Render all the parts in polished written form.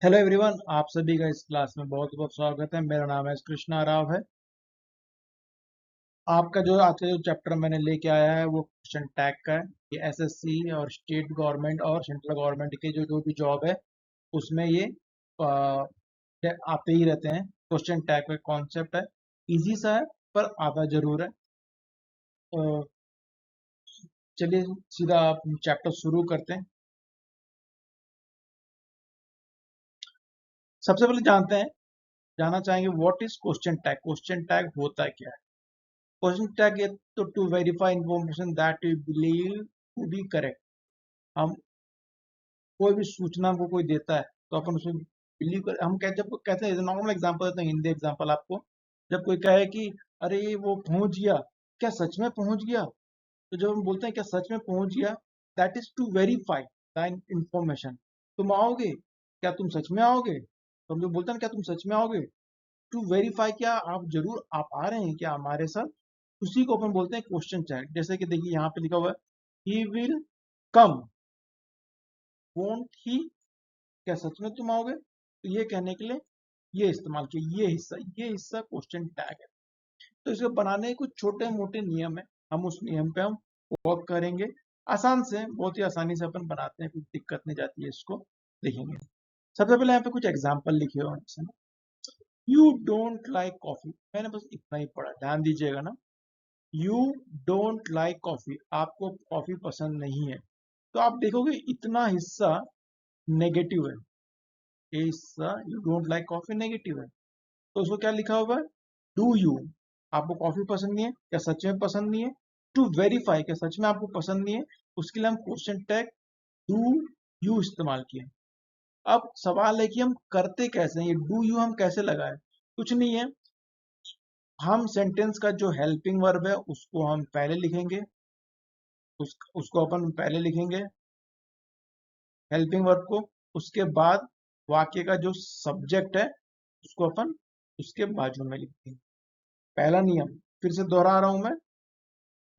Hello everyone, आप सभी का इस क्लास में बहुत बहुत स्वागत है। मेरा नाम है कृष्णा राव है। आपका जो आज का जो चैप्टर मैंने लेके आया है वो क्वेश्चन टैग का है। ये एसएससी और स्टेट गवर्नमेंट और सेंट्रल गवर्नमेंट के जो भी जॉब है उसमें ये आते ही रहते हैं। क्वेश्चन टैग का कॉन्सेप्ट है, इजी सा है पर आता जरूर है। तो चलिए सीधा आप चैप्टर शुरू करते हैं। सबसे पहले जानना चाहेंगे what is question tag. Question tag होता है क्या है? क्वेश्चन टैग है तो to verify information that you believe to be correct. हम कोई भी सूचना को कोई देता है तो अपन उसमें बिलीव कर, हम कहते जब कहते हैं नॉर्मल एग्जांपल देते हैं, हिंदी एग्जांपल आपको। जब कोई कहे कि अरे वो पहुंच गया, क्या सच में पहुंच गया? तो जब हम बोलते हैं क्या सच में पहुंच गया, that is to verify the information. तुम आओगे, क्या तुम सच में आओगे? तो हम जो बोलते हैं क्या तुम सच में आओगे, टू वेरीफाई क्या आप जरूर आप आ रहे हैं क्या हमारे साथ, उसी को अपन बोलते हैं क्वेश्चन टैग। जैसे कि देखिए यहाँ पे लिखा हुआ है ही विल कम, वोंट ही, क्या सच में तुम आओगे? तो ये कहने के लिए ये इस्तेमाल किया, ये हिस्सा क्वेश्चन टैग है। तो इसको बनाने के कुछ छोटे मोटे नियम है, हम उस नियम पे हम वर्क करेंगे। आसान से, बहुत ही आसानी से अपन बनाते हैं, कुछ दिक्कत नहीं जाती है। इसको देखेंगे। सबसे पहले यहाँ पे कुछ एग्जाम्पल लिखे हुए हैं। यू डोंट लाइक कॉफी, मैंने बस इतना ही पढ़ा, ध्यान दीजिएगा ना। यू डोंट लाइक कॉफी, आपको कॉफी पसंद नहीं है। तो आप देखोगे इतना हिस्सा नेगेटिव है, ये हिस्सा you don't like coffee negative है। तो उसको क्या लिखा हुआ है, डू यू, आपको कॉफी पसंद नहीं है, क्या सच में पसंद नहीं है? टू वेरीफाई, क्या सच में आपको पसंद नहीं है? उसके लिए हम क्वेश्चन टैग डू यू इस्तेमाल किए। अब सवाल है कि हम करते कैसे हैं, ये डू यू हम कैसे लगाए? कुछ नहीं है, हम सेंटेंस का जो हेल्पिंग वर्ब है उसको हम पहले लिखेंगे। उसको अपन पहले लिखेंगे हेल्पिंग वर्ब को। उसके बाद वाक्य का जो सब्जेक्ट है उसको अपन उसके बाजू में लिखेंगे। पहला नियम फिर से दोहरा रहा हूं मैं,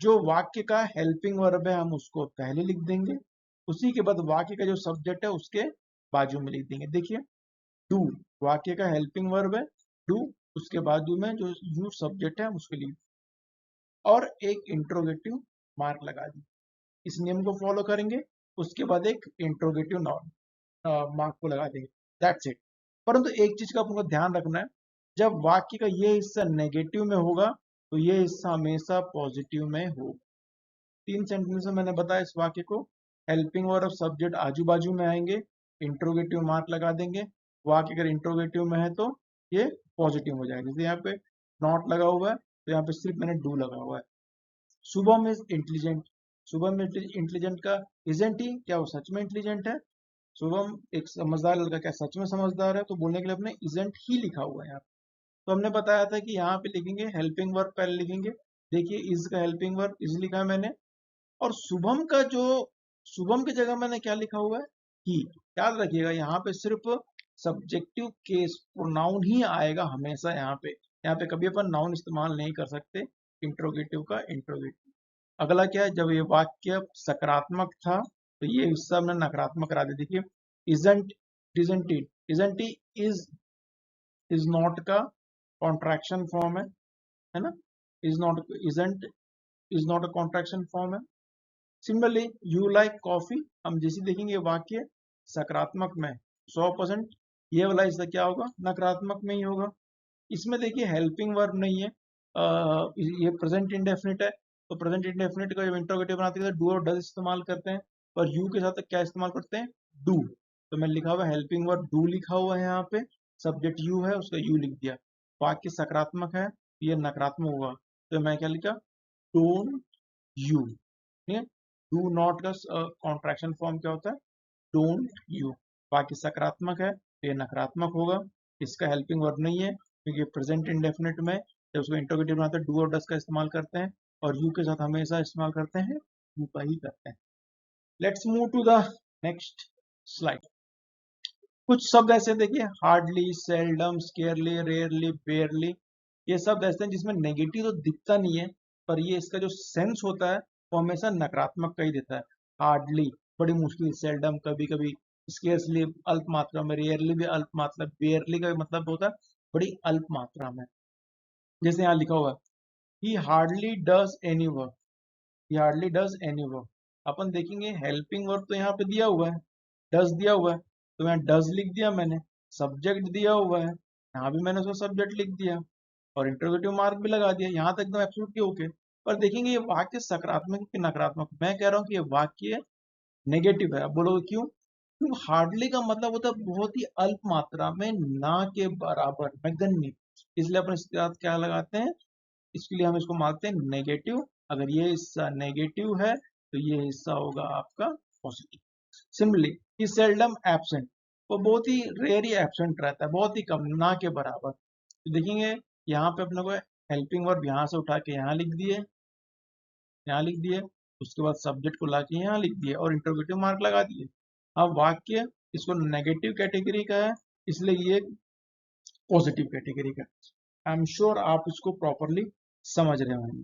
जो वाक्य का हेल्पिंग वर्ब है हम उसको पहले लिख देंगे, उसी के बाद वाक्य का जो सब्जेक्ट है उसके बाजू में लिख देंगे। देखिए, डू वाक्य का हेल्पिंग वर्ब है, डू उसके बाजू में जो यू सब्जेक्ट है उसके लिए, और एक इंट्रोगेटिव मार्क लगा दी। इस नियम को फॉलो करेंगे, उसके बाद एक इंट्रोगेटिव मार्क को लगा देंगे, दैट्स इट। परंतु एक चीज का आपको ध्यान रखना है, जब वाक्य का ये हिस्सा नेगेटिव में होगा तो ये हिस्सा हमेशा पॉजिटिव में होगा। 3 सेंटेंस में मैंने बताया इस वाक्य को, हेल्पिंग वर्ब और सब्जेक्ट आजू बाजू में आएंगे, इंट्रोगेटिव मार्क लगा देंगे। वाक्य अगर इंट्रोगेटिव में है तो ये पॉजिटिव हो जाएगा। जैसे यहाँ पे नॉट लगा हुआ है तो यहाँ पे सिर्फ मैंने डू लगा हुआ है। Shubham is intelligent, Shubham intelligent का इजेंट ही, क्या वो सच में इंटेलिजेंट है? शुभम एक समझदार लड़का, क्या सच में समझदार है? तो बोलने के लिए अपने इजेंट ही लिखा हुआ है यहाँ पे। तो हमने बताया था कि यहाँ पे लिखेंगे हेल्पिंग वर्ब पहले लिखेंगे। देखिए इज का हेल्पिंग वर्ब इज लिखा है मैंने, और शुभम का जो शुभम की जगह मैंने क्या लिखा हुआ है, ही। याद रखिएगा यहाँ पे सिर्फ सब्जेक्टिव केस प्रोनाउन ही आएगा हमेशा। यहाँ पे कभी अपन नाउन इस्तेमाल नहीं कर सकते। इंट्रोगेटिव का इंट्रोगेटिव। अगला क्या है, जब ये वाक्य सकारात्मक था तो ये हिस्सा हमने नकारात्मक करा दिया। देखिए isn't, isn't it, isn't is not का कॉन्ट्रैक्शन फॉर्म है ना। Is not, isn't is not a contraction form है। सिमिलरली यू लाइक कॉफी, हम जैसे देखेंगे वाक्य सकारात्मक में 100%, ये वाला हिस्सा क्या होगा, नकारात्मक में ही होगा। इसमें देखिए हेल्पिंग वर्ब नहीं है, ये प्रेजेंट इंडेफिनिट है। तो प्रेजेंट इंडेफिनिट का जब इंट्रोगेटिव बनाते हैं डू और डज इस्तेमाल करते हैं, और यू के साथ क्या इस्तेमाल करते हैं, डू। तो मैं लिखा हुआ हेल्पिंग वर्ब डू लिखा हुआ है यहाँ पे, सब्जेक्ट यू है उसका यू लिख दिया। वाक्य सकारात्मक है, ये नकारात्मक होगा, तो मैं क्या लिखा, डोंट यू। ठीक है, डू नॉट का कॉन्ट्रैक्शन फॉर्म क्या होता है, डोंट यू। बाकी सकारात्मक है तो ये नकारात्मक होगा, इसका हेल्पिंग वर्ब नहीं है क्योंकि प्रेजेंट इंडेफिनिट में जब उसको इंट्रोगेटिव बनाते हैं डू और डस का इस्तेमाल करते हैं, और यू के साथ हमेशा इस्तेमाल करते हैं यू का ही करते हैं। Let's move to the next slide. कुछ शब्द ऐसे देखिए, hardly, seldom, scarcely, rarely, barely, ये शब्द ऐसे हैं जिसमें नेगेटिव तो दिखता नहीं है, पर ये इसका जो सेंस होता है वो हमेशा नकारात्मक का ही देता है। हार्डली बड़ी मुश्किल, सेल्डम कभी कभी, स्केर्सली अल्प मात्रा में, रेयरली भी अल्प मात्रा, बेयरली का मतलब होता है बड़ी अल्प मात्रा में। जैसे यहाँ लिखा हुआ है he hardly does any work, he hardly does any work. अपन देखेंगे हेल्पिंग वर्क तो यहाँ पे दिया हुआ है, डज दिया हुआ है, तो यहाँ डज लिख दिया मैंने। सब्जेक्ट दिया हुआ है, यहाँ भी मैंने उसका सब्जेक्ट लिख दिया और इंटरोगेटिव मार्क भी लगा दिया। यहाँ तक एकदम एब्सोल्युटली ओके। पर देखेंगे ये वाक्य सकारात्मक कि नकारात्मक। मैं कह रहा हूँ कि ये वाक्य नेगेटिव है। आप बोलोगे क्यों? क्योंकि हार्डली का मतलब होता है बहुत ही अल्प मात्रा में, ना के बराबर, नगण्य। इसलिए अपन इसके साथ क्या लगाते हैं, इसके लिए हम इसको मानते हैं नेगेटिव। अगर ये हिस्सा नेगेटिव है तो ये हिस्सा होगा आपका पॉजिटिव। सिमिलरली ही सेल्डम एब्सेंट, वो बहुत ही रेयर ही एब्सेंट रहता है, बहुत ही कम, ना के बराबर। तो देखेंगे यहाँ पे अपने को हेल्पिंग वर्ब यहाँ से उठा के यहाँ लिख दिए, यहाँ लिख दिए, उसके बाद सब्जेक्ट को लाके यहाँ लिख दिए और इंटरोगेटिव मार्क लगा दिए। अब वाक्य इसको नेगेटिव कैटेगरी का है, इसलिए ये पॉजिटिव कैटेगरी का। आई एम श्योर आप इसको प्रॉपरली समझ रहे होंगे।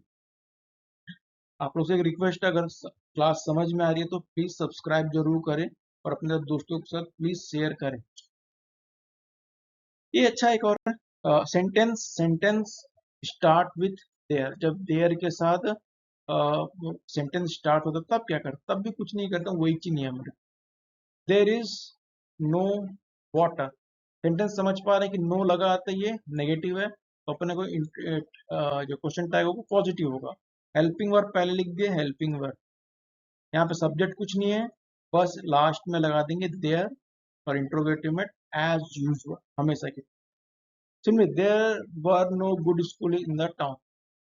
आप लोग से एक रिक्वेस्ट है, अगर क्लास समझ में आ रही है तो प्लीज सब्सक्राइब जरूर करें और अपने दोस्तों के साथ प्लीज शेयर करें। ये अच्छा एक और sentence, sentence start with their. जब देयर के साथ सेंटेंस स्टार्ट होता तब क्या करता, तब भी कुछ नहीं करता, वही चीज नियम है। There is no water. Sentence समझ पा रहे हैं कि नो लगा आता है, ये नेगेटिव है, तो अपने को जो क्वेश्चन टैग होगा पॉजिटिव होगा। हेल्पिंग वर्ब पहले लिख दिए, हेल्पिंग वर्ब। यहाँ पे सब्जेक्ट कुछ नहीं है, बस लास्ट में लगा देंगे देयर और इंट्रोगेटिव में एज यूजुअल, हमेशा की। Simply there were no good school in the town.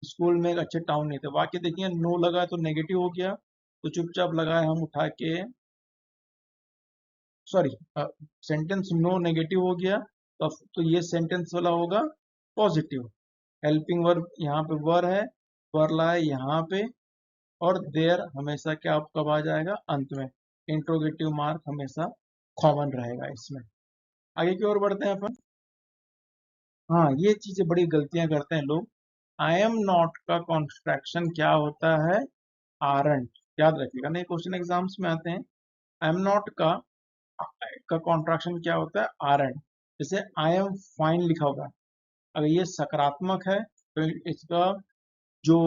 School में एक अच्छे टाउन नहीं थे। वाक्य देखिए नो लगा है तो नेगेटिव हो गया, तो चुपचाप लगाए हम उठा के, सॉरी, सेंटेंस नो नेगेटिव हो गया, तो ये सेंटेंस वाला होगा पॉजिटिव। हेल्पिंग वर्ब यहाँ पे वर है, वर लाए यहाँ पे, और देयर हमेशा क्या कब आ जाएगा, अंत में। इंट्रोगेटिव मार्क हमेशा कॉमन रहेगा इसमें। आगे की ओर बढ़ते हैं अपन। हाँ, ये चीजें बड़ी गलतियां करते हैं लोग। आई एम नॉट का कॉन्ट्रैक्शन क्या होता है, आरंट। याद रखिएगा, नहीं क्वेश्चन एग्जाम्स में आते हैं। आई एम नॉट का कॉन्ट्रैक्शन क्या होता है, आरंट। जैसे आई एम फाइन लिखा होगा, अगर ये सकारात्मक है तो इसका जो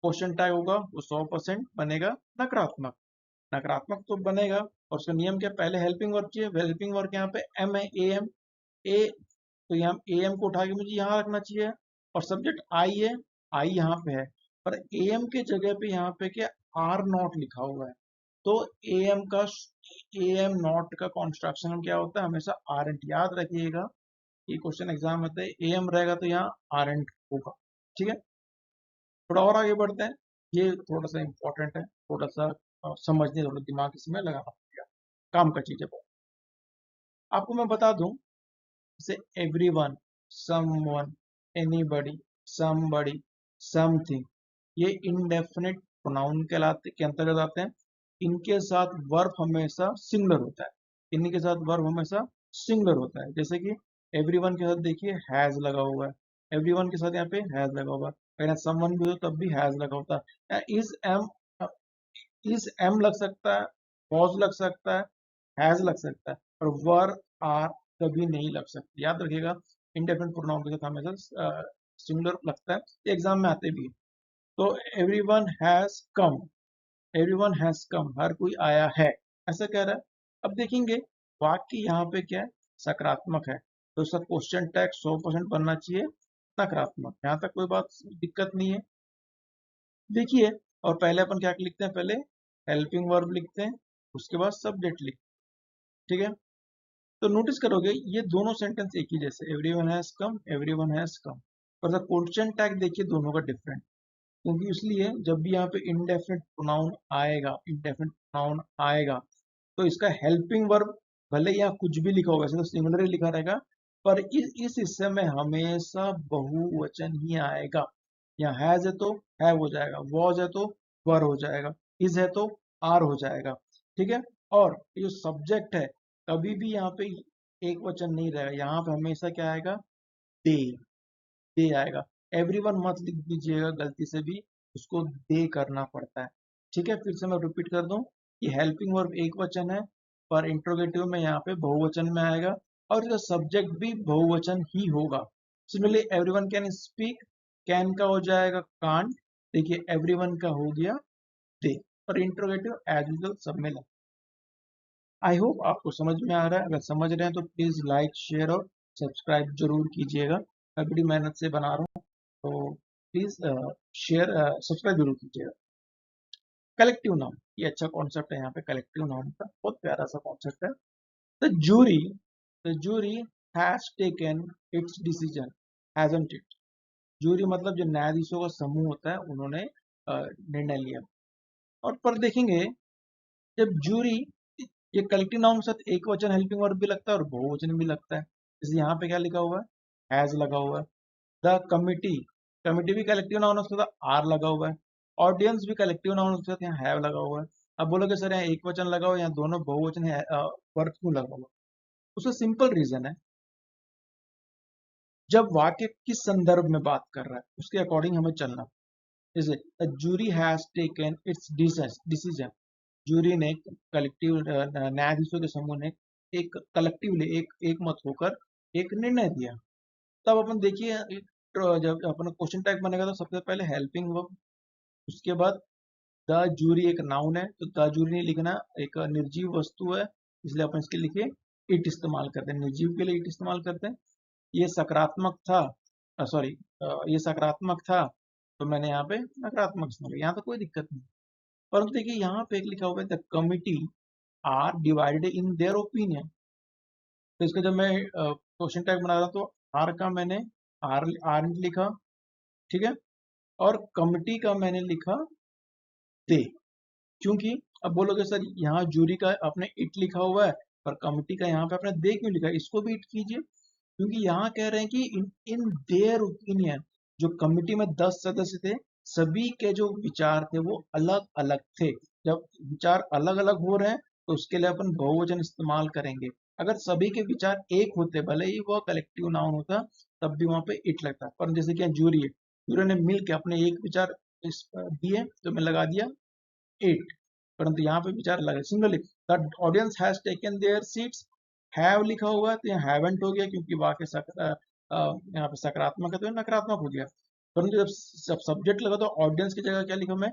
क्वेश्चन टैग होगा वो 100% बनेगा नकारात्मक। नकारात्मक तो बनेगा, और उसका नियम क्या, पहले हेल्पिंग वर्ब चाहिए। हेल्पिंग वर्ब यहाँ पे एम है, ए एम, ए, तो यहाँ ए एम को उठा के मुझे यहाँ रखना चाहिए, और सब्जेक्ट आई है, आई यहाँ पे है, पर ए एम के जगह पे यहाँ पे क्या आर नॉट लिखा हुआ है। तो ए एम का, ए एम नॉट का कॉन्स्ट्रक्शन क्या होता है, हमेशा आर एंट। याद रखिएगा, ये क्वेश्चन एग्जाम में है, ए एम रहेगा तो यहाँ आर एंट होगा। ठीक है, थोड़ा और आगे बढ़ते हैं। ये थोड़ा सा इंपॉर्टेंट है, थोड़ा सा समझने, थोड़ा दिमाग इसमें लगाना पड़ेगा, काम का चीज है बहुत। आपको मैं बता दूं, जैसे everyone, someone, anybody, somebody, something, ये इंडेफिनिट प्रोनाउन कहलाते के अंतर्गत आते हैं। इनके साथ वर्ब हमेशा सिंगुलर होता है, इनके साथ वर्ब हमेशा सिंगुलर होता है। जैसे कि एवरीवन के साथ देखिए हैज लगा हुआ है, एवरीवन के साथ यहाँ पे हैज लगा हुआ है। अगर समवन भी हो तब भी हैज लगा होता है। इज एम लग सकता है, वॉज लग सकता है, हैज लग सकता है, और वर, आर कभी नहीं लग सकती। याद रखिएगा, इंडेफिनिट प्रोनाउन के साथ हमेशा सिंगुलर लगता है, एग्जाम में आते भी है। तो everyone has come, everyone has come, हर कोई आया है, ऐसा कह रहा है। अब देखेंगे वाक्य यहाँ पे क्या है, सकारात्मक है, तो उसका क्वेश्चन टैग 100% बनना चाहिए नकारात्मक। यहाँ तक कोई बात दिक्कत नहीं है। देखिए, और पहले अपन क्या लिखते हैं, पहले हेल्पिंग वर्ब लिखते हैं, उसके बाद सब्जेक्ट लिखते हैं। ठीक है, तो नोटिस करोगे ये दोनों सेंटेंस एक ही जैसे, everyone has come, everyone has कम, पर क्वेश्चन टैग देखिए दोनों का डिफरेंट। क्योंकि इसलिए जब भी यहाँ पे इंडेफिनिट प्रोनाउन आएगा, इंडेफिनिट प्रोनाउन आएगा, तो इसका हेल्पिंग वर्ब भले यहाँ कुछ भी लिखा होगा, ऐसे तो सिमिलर लिखा रहेगा, पर इस हिस्से में हमेशा बहुवचन ही आएगा। यहाँ हैज है तो है हो जाएगा, वॉज है तो वर हो जाएगा, इज है तो आर हो जाएगा। ठीक है, और ये जो सब्जेक्ट है कभी भी यहाँ पे एक वचन नहीं रहेगा, यहाँ पे हमेशा क्या आएगा, दे, दे आएगा। एवरीवन मत लिख दीजिएगा गलती से भी, उसको दे करना पड़ता है। ठीक है, फिर से मैं रिपीट कर दूं, ये हेल्पिंग वर्ब एक वचन है, पर इंट्रोगेटिव में यहाँ पे बहुवचन में आएगा और इसका सब्जेक्ट भी बहुवचन ही होगा। Similarly everyone can speak, can का हो जाएगा कांट, देखिए एवरीवन का हो गया दे, और इंट्रोगेटिव एज यूजुअल सब में लगा। आई होप आपको समझ में आ रहा है। अगर समझ रहे हैं तो प्लीज लाइक शेयर और सब्सक्राइब जरूर कीजिएगा। मैं बड़ी मेहनत से बना रहा हूँ, तो प्लीज शेयर सब्सक्राइब जरूर कीजिएगा। कलेक्टिव नाउन, ये अच्छा कॉन्सेप्ट है यहाँ पे कलेक्टिव नाउन का, बहुत प्यारा सा कॉन्सेप्ट है। The jury has taken its decision, hasn't it. Jury मतलब जो न्यायाधीशों का समूह होता है, उन्होंने निर्णय लिया। और पर देखेंगे जब जूरी, ये कलेक्टिव नाउन के साथ एक वचन हेल्पिंग वर्ब भी लगता है और बहुवचन भी लगता है। जैसे यहाँ पे क्या लिखा हुआ है, हैज लगा हुआ है। द कमिटी, कमिटी भी कलेक्टिव नाउन उसके साथ आर लगा हुआ है। ऑडियंस भी कलेक्टिव नाउन उसके साथ यहाँ हैव लगा हुआ है। अब बोलोगे सर यहाँ एक वचन लगा हुआ है, यहाँ दोनों बहुवचन है, वर्ब क्यों लगा हुआ? उसका सिंपल रीजन है, जब वाक्य किस संदर्भ में बात कर रहा है उसके अकॉर्डिंग हमें चलना। जैसे the jury has taken its decision, jury ने कलेक्टिव, न्यायाधीशों के समूह ने एक कलेक्टिवली एक मत होकर एक निर्णय दिया। तब अपन देखिए जब अपना क्वेश्चन टैग बनेगा तो सबसे पहले हेल्पिंग वर्ब, उसके बाद द जूरी एक नाउन है तो द जूरी नहीं लिखना, एक निर्जीव वस्तु है इसलिए अपन इसके लिए इट इस्तेमाल करते हैं, निर्जीव के लिए इट इस्तेमाल करते हैं। ये सकारात्मक था, सॉरी ये सकारात्मक था तो मैंने यहाँ पे नकारात्मक इस्तेमाल किया, यहाँ तो कोई दिक्कत नहीं। परंतु देखिए यहाँ पे एक लिखा हुआ है the committee are divided in their opinion, तो इसका जब मैं क्वेश्चन टैग बना रहा तो आर का मैंने आर आर लिखा, ठीक है, और कमिटी का मैंने लिखा दे, क्योंकि अब बोलोगे सर यहाँ जूरी का आपने इट लिखा हुआ है पर कमिटी का यहाँ पे आपने दे क्यों लिखा है, इसको भी इट कीजिए, क्योंकि यहाँ कह रहे हैं कि इन देयर ओपिनियन, जो कमिटी में 10 सदस्य थे सभी के जो विचार थे वो अलग अलग थे। जब विचार अलग अलग हो रहे हैं तो उसके लिए अपन बहुवचन इस्तेमाल करेंगे। अगर सभी के विचार एक होते, भले ही वह कलेक्टिव नाउन होता, तब भी वहां पे इट लगता। पर जैसे कि जूरी है, जूरी ने मिल के अपने एक विचार दिए तो मैं लगा दिया इट, परंतु यहाँ पे विचार अलग है। Similarly the audience has taken there seats, have लिखा हुआ है तो यहाँ हैवेंट हो गया क्योंकि वाक्य यहाँ पे सकारात्मक है तो नकारात्मक हो गया। परंतु जब सब्जेक्ट लगा तो ऑडियंस की जगह क्या लिखा मैं,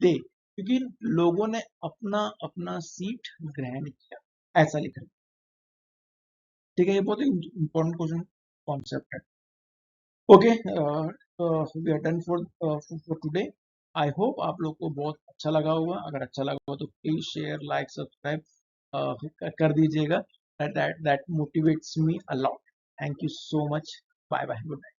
दे, क्योंकि लोगों ने अपना अपना सीट ग्रहण किया, ऐसा लिखा। ठीक है, ये बहुत इंपॉर्टेंट क्वेश्चन कॉन्सेप्ट है। Okay, we are done for today. I hope आप लोग को बहुत अच्छा लगा होगा। अगर अच्छा लगा हो तो प्लीज शेयर लाइक सब्सक्राइब कर दीजिएगा। that motivates me a lot. Thank you so much. Bye bye. Good night.